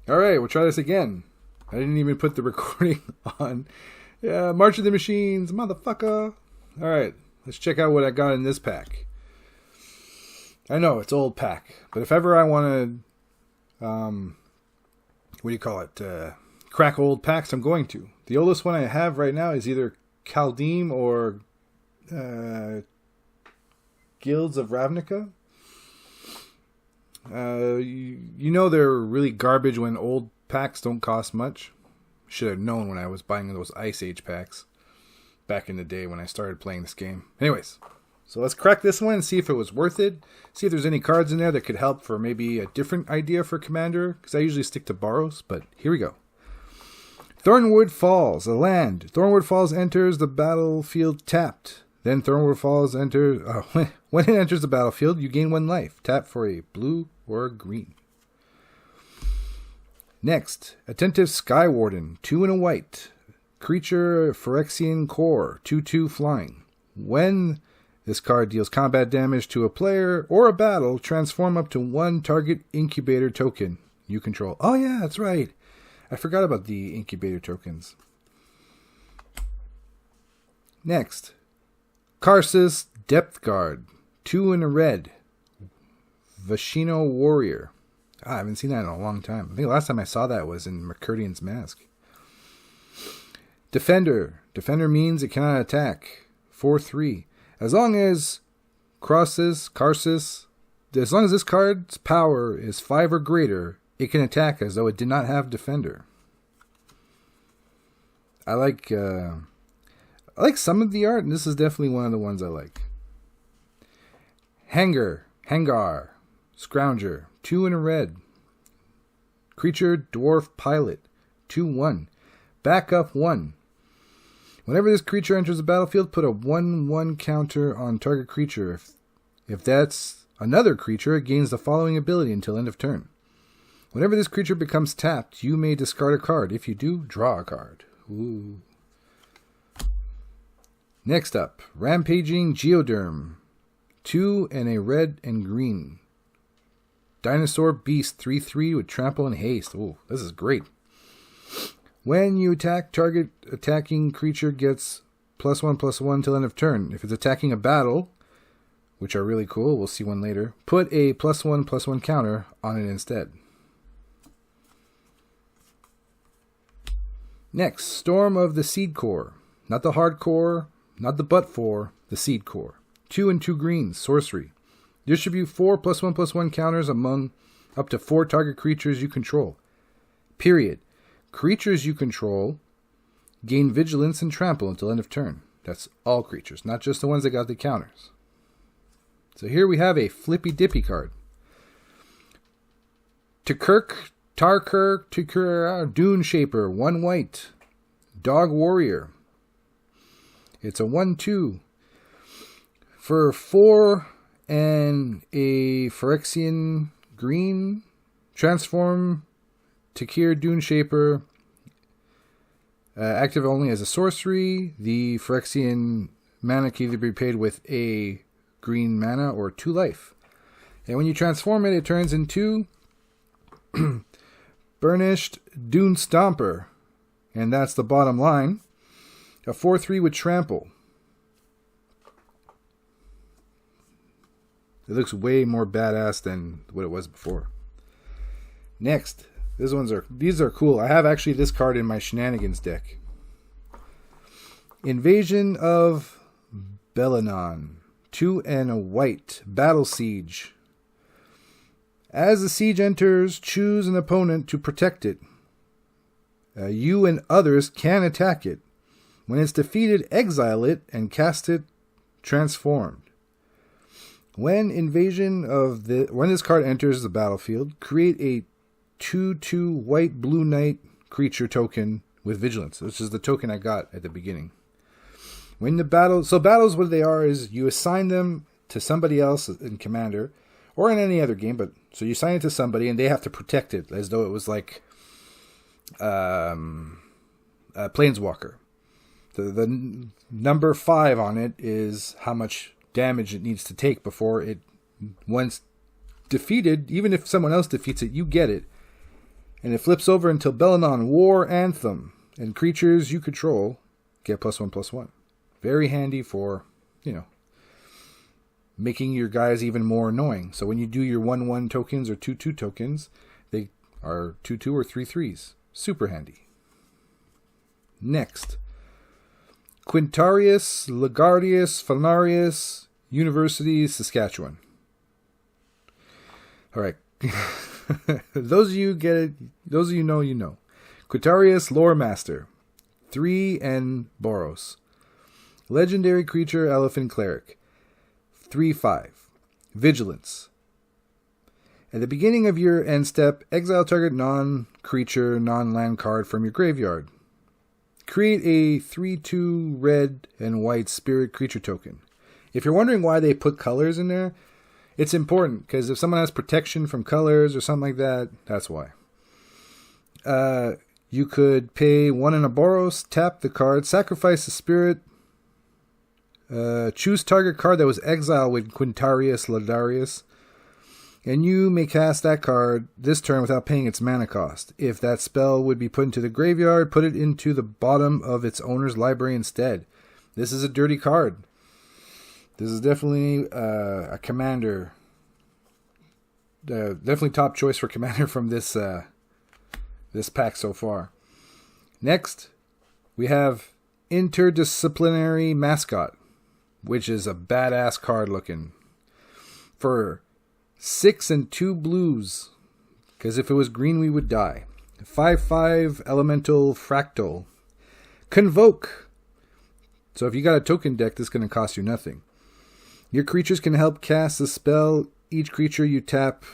All right, we'll try this again. I didn't even put the recording on. Yeah, March of the Machines, motherfucker. All right, let's check out what I got in this pack. I know, it's old pack. But if ever I want to, what do you call it? Crack old packs, I'm going to. The oldest one I have right now is either Kaldheim or Guilds of Ravnica. You know they're really garbage when old packs don't cost much. Should have known when I was buying those Ice Age packs back in the day when I started playing this game. Anyways, so let's crack this one and see if it was worth it. See if there's any cards in there that could help for maybe a different idea for Commander, because I usually stick to Boros, but here we go. Thornwood Falls, a land. Thornwood Falls enters the battlefield tapped. Then Thornwood Falls enters... when it enters the battlefield, you gain 1 life. Tap for a blue or a green. Next, Attentive Skywarden, 2 and a white. Creature Phyrexian Core, 2/2 flying. When this card deals combat damage to a player or a battle, transform up to 1 target incubator token you control. Oh yeah, that's right. I forgot about the incubator tokens. Next, Karsus Depth Guard, 2 and a red. Vashino Warrior. I haven't seen that in a long time. I think the last time I saw that was in Mercurian's Mask. Defender. Defender means it cannot attack. 4/3. As long as Karsus, as long as this card's power is 5 or greater, it can attack as though it did not have Defender. I like some of the art, and this is definitely one of the ones I like. Hangar, Scrounger, 2 and a red. Creature Dwarf Pilot, 2/1. Backup 1. Whenever this creature enters the battlefield, put a 1/1 counter on target creature. If that's another creature, it gains the following ability until end of turn. Whenever this creature becomes tapped, you may discard a card. If you do, draw a card. Ooh. Next up, Rampaging Geoderm. 2 and a red and green. Dinosaur Beast, 3/3 with trample and haste. Ooh, this is great. When you attack, target attacking creature gets +1/+1 till end of turn. If it's attacking a battle, which are really cool, we'll see one later, put a +1/+1 counter on it instead. Next, Storm of the Seed Core. Not the hard core, not the butt 4, the Seed Core. 2 and 2 greens, sorcery. Distribute 4 +1/+1 counters among up to 4 target creatures you control. Period. Creatures you control gain vigilance and trample until end of turn. That's all creatures, not just the ones that got the counters. So here we have a flippy dippy card. Tarkur, Dune Shaper, 1 white. Dog Warrior. It's a 1/2. For 4 and a Phyrexian green, transform Takir Dune Shaper. Active only as a sorcery. The Phyrexian mana can either be paid with a green mana or 2 life. And when you transform it, it turns into Burnished Dune Stomper. And that's the bottom line. A 4/3 with trample. It looks way more badass than what it was before. Next, these are cool. I have actually this card in my Shenanigans deck. Invasion of Belenon. 2 and a white. Battle Siege. As the siege enters, choose an opponent to protect it. You and others can attack it. When it's defeated, exile it and cast it transformed. When this card enters the battlefield, create a 2/2 white blue knight creature token with vigilance. This is the token I got at the beginning. Battles, what they are is you assign them to somebody else in Commander or in any other game, but so you assign it to somebody and they have to protect it as though it was like a Planeswalker. The number 5 on it is how much damage it needs to take before it, once defeated, even if someone else defeats it, you get it. And it flips over until Belladon War Anthem. And creatures you control get +1/+1. Very handy for, making your guys even more annoying. So when you do your 1/1 tokens or 2/2 tokens, they are 2/2 or 3/3s. Super handy. Next. Quintarius Legardius Falnarius, University, Saskatchewan. All right. Those of you get it. Those of you know, you know. Quintarius Lore Master. 3 and Boros. Legendary creature, Elephant Cleric. 3/5. Vigilance. At the beginning of your end step, exile target non-creature, non-land card from your graveyard. Create a 3/2 red and white spirit creature token. If you're wondering why they put colors in there, it's important, because if someone has protection from colors or something like that, that's why. You could pay 1 in a Boros, tap the card, sacrifice the spirit, choose target card that was exiled with Quintarius Ladarius, and you may cast that card this turn without paying its mana cost. If that spell would be put into the graveyard, put it into the bottom of its owner's library instead. This is a dirty card. This is definitely a commander. Definitely top choice for commander from this this pack so far. Next, we have Interdisciplinary Mascot, which is a badass card looking. For 6 and 2 blues, because if it was green we would die. 5/5 Elemental Fractal. Convoke. So if you got a token deck, this is going to cost you nothing. Your creatures can help cast the spell. Each creature you tap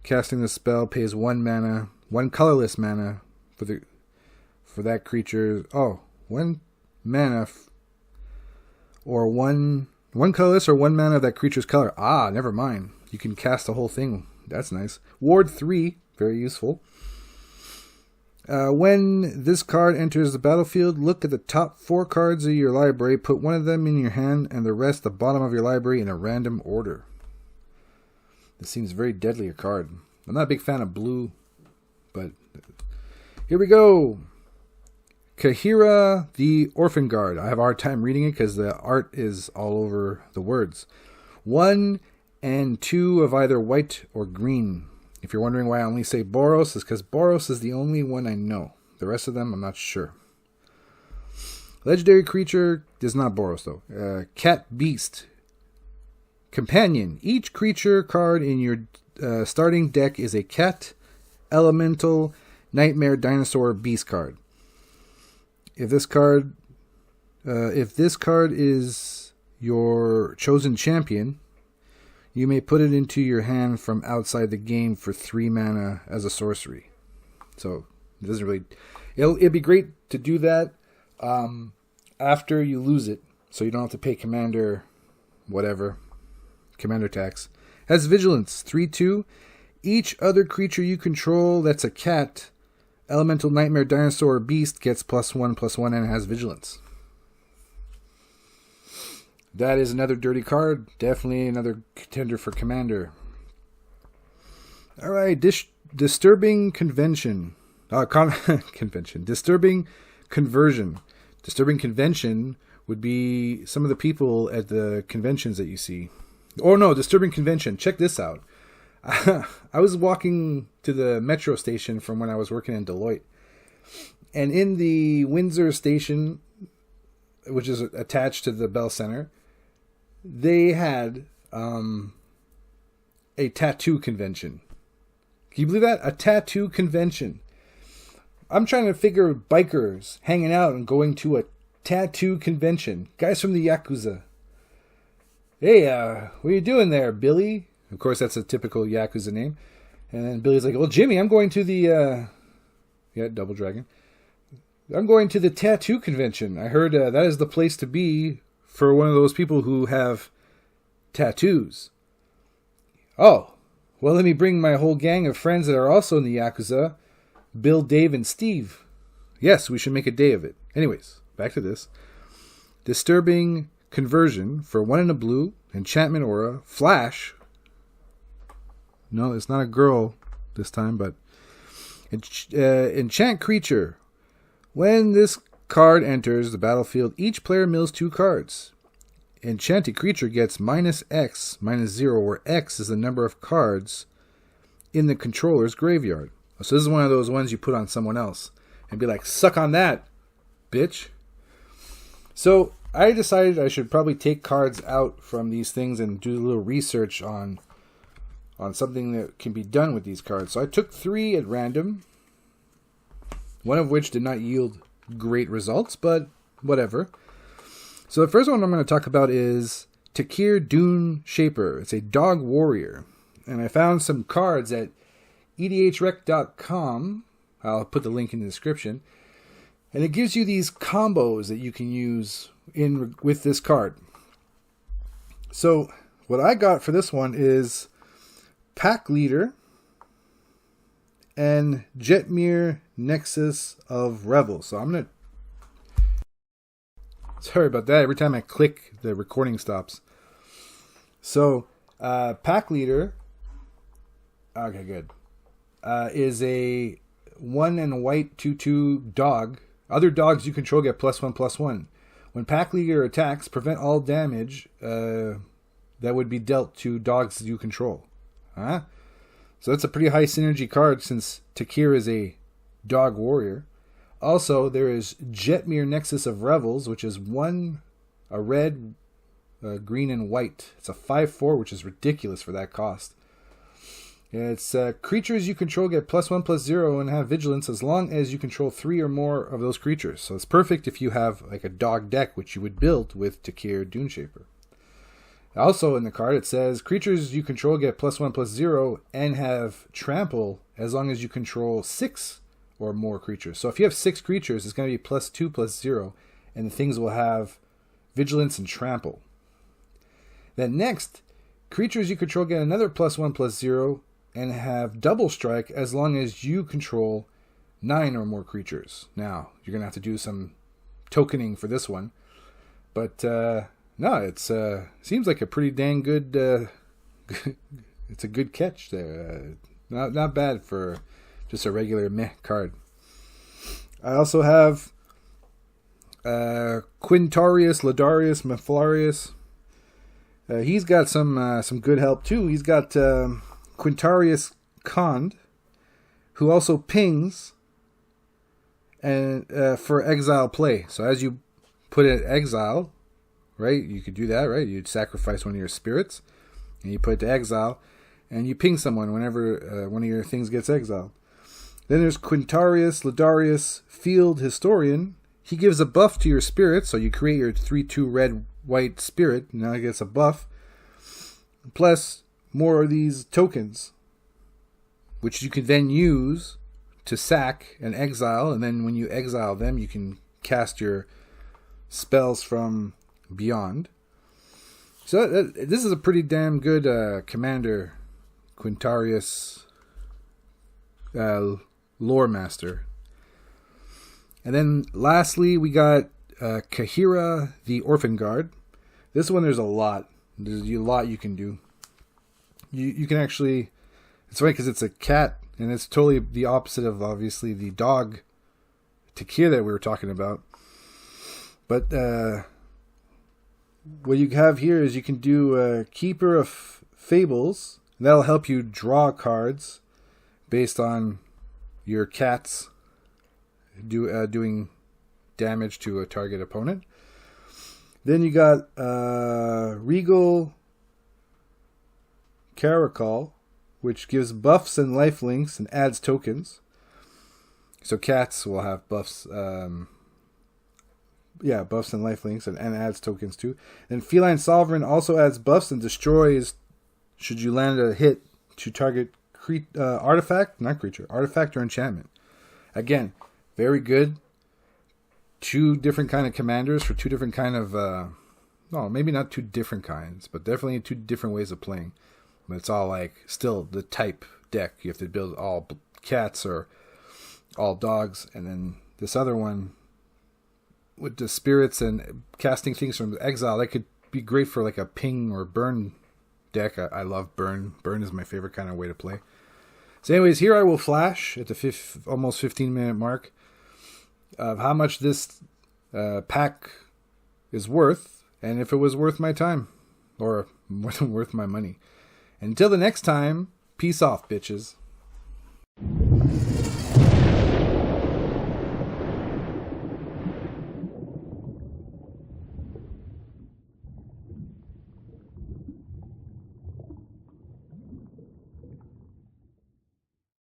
casting the spell pays 1 mana, 1 colorless mana for that creature. Oh, 1 mana or 1 colorless or 1 mana of that creature's color. Ah, never mind. You can cast the whole thing. That's nice. Ward 3, very useful. When this card enters the battlefield, look at the top 4 cards of your library, put 1 of them in your hand, and the rest the bottom of your library in a random order. This seems very deadly a card. I'm not a big fan of blue, but here we go. Kahira the Orphan Guard. I have a hard time reading it because the art is all over the words. 1 and 2 of either white or green. If you're wondering why I only say Boros, it's because Boros is the only one I know. The rest of them, I'm not sure. Legendary creature is not Boros, though. Cat Beast. Companion. Each creature card in your starting deck is a cat, elemental, nightmare, dinosaur, beast card. If this card is your chosen champion, you may put it into your hand from outside the game for 3 mana as a sorcery. So it doesn't really. It'd be great to do that after you lose it, so you don't have to pay commander tax. Has vigilance 3/2. Each other creature you control that's a cat, elemental, nightmare, dinosaur, or beast gets +1/+1 and has vigilance. That is another dirty card. Definitely another contender for commander. All right, Disturbing Convention. Disturbing Conversion. Disturbing Convention would be some of the people at the conventions that you see. Oh no, Disturbing Convention. Check this out. I was walking to the metro station from when I was working in Deloitte. And in the Windsor station, which is attached to the Bell Center, they had a tattoo convention. Can you believe that? A tattoo convention. I'm trying to figure bikers hanging out and going to a tattoo convention. Guys from the Yakuza. Hey, what are you doing there, Billy? Of course, that's a typical Yakuza name. And then Billy's like, well, Jimmy, I'm going to the... Double Dragon. I'm going to the tattoo convention. I heard that is the place to be for one of those people who have tattoos. Oh, well, let me bring my whole gang of friends that are also in the Yakuza. Bill, Dave, and Steve. Yes, we should make a day of it. Anyways, back to this. Disturbing Conversion for 1 in a blue, enchantment aura, flash. No, it's not a girl this time, but Enchant creature. When this card enters the battlefield, each player mills 2 cards. Enchanted creature gets -X, -0, where X is the number of cards in the controller's graveyard. So this is one of those ones you put on someone else and be like, suck on that, bitch. So I decided I should probably take cards out from these things and do a little research on something that can be done with these cards. So I took 3 at random, one of which did not yield great results, but whatever. So the first one I'm going to talk about is Takir Dune Shaper. It's a dog warrior. And I found some cards at edhrec.com. I'll put the link in the description. And it gives you these combos that you can use with this card. So what I got for this one is Pack Leader and Jetmir Nexus of Revel. So I'm going to... Sorry about that. Every time I click, the recording stops. So, Pack Leader... Okay, good. Is a 1 and white 2/2 dog. Other dogs you control get +1/+1. When Pack Leader attacks, prevent all damage that would be dealt to dogs you control. So that's a pretty high synergy card since Takir is a dog warrior. Also, there is Jetmir Nexus of Revels, which is a red, green, and white. It's a 5/4, which is ridiculous for that cost. It's creatures you control get +1/+0 and have vigilance as long as you control 3 or more of those creatures. So it's perfect if you have like a dog deck, which you would build with Takir Dune Shaper. Also in the card it says creatures you control get +1/+0 and have trample as long as you control 6 or more creatures. So if you have 6 creatures, it's going to be +2/+0, and the things will have vigilance and trample. Then next, creatures you control get another +1/+0 and have double strike as long as you control 9 or more creatures. Now, you're going to have to do some tokening for this one. But, no, it's seems like a pretty dang good... it's a good catch there. Not bad for just a regular meh card. I also have Quintarius, Ladarius, Mephlarius. He's got some good help too. He's got Quintarius Kond, who also pings and for exile play. So as you put it exile, right? You could do that, right? You'd sacrifice one of your spirits and you put it to exile, and you ping someone whenever one of your things gets exiled. Then there's Quintarius Ladarius Field Historian. He gives a buff to your spirit, so you create your 3/2 red-white spirit. Now it gets a buff. Plus more of these tokens, which you can then use to sack and exile. And then when you exile them, you can cast your spells from beyond. So this is a pretty damn good commander, Quintarius Lore Master. And then lastly, we got Kahira the Orphan Guard. This one, there's a lot. There's a lot you can do. You can actually... It's funny because it's a cat, and it's totally the opposite of, obviously, the dog Takir that we were talking about. But what you have here is you can do Keeper of Fables. And that'll help you draw cards based on your cats doing damage to a target opponent. Then you got Regal Caracal, which gives buffs and lifelinks and adds tokens. So cats will have buffs, buffs and lifelinks and adds tokens too. And Feline Sovereign also adds buffs and destroys, should you land a hit, to target artifact or enchantment. Again, very good. 2 different kind of commanders for 2 different kind of... no, maybe not 2 different kinds, but definitely 2 different ways of playing. But it's all like still the type deck. You have to build all cats or all dogs. And then this other one with the spirits and casting things from exile, that could be great for like a ping or burn deck. I love burn. Burn is my favorite kind of way to play. So anyways, here I will flash at the almost 15-minute mark of how much this pack is worth, and if it was worth my time, or worth my money. And until the next time, peace off, bitches.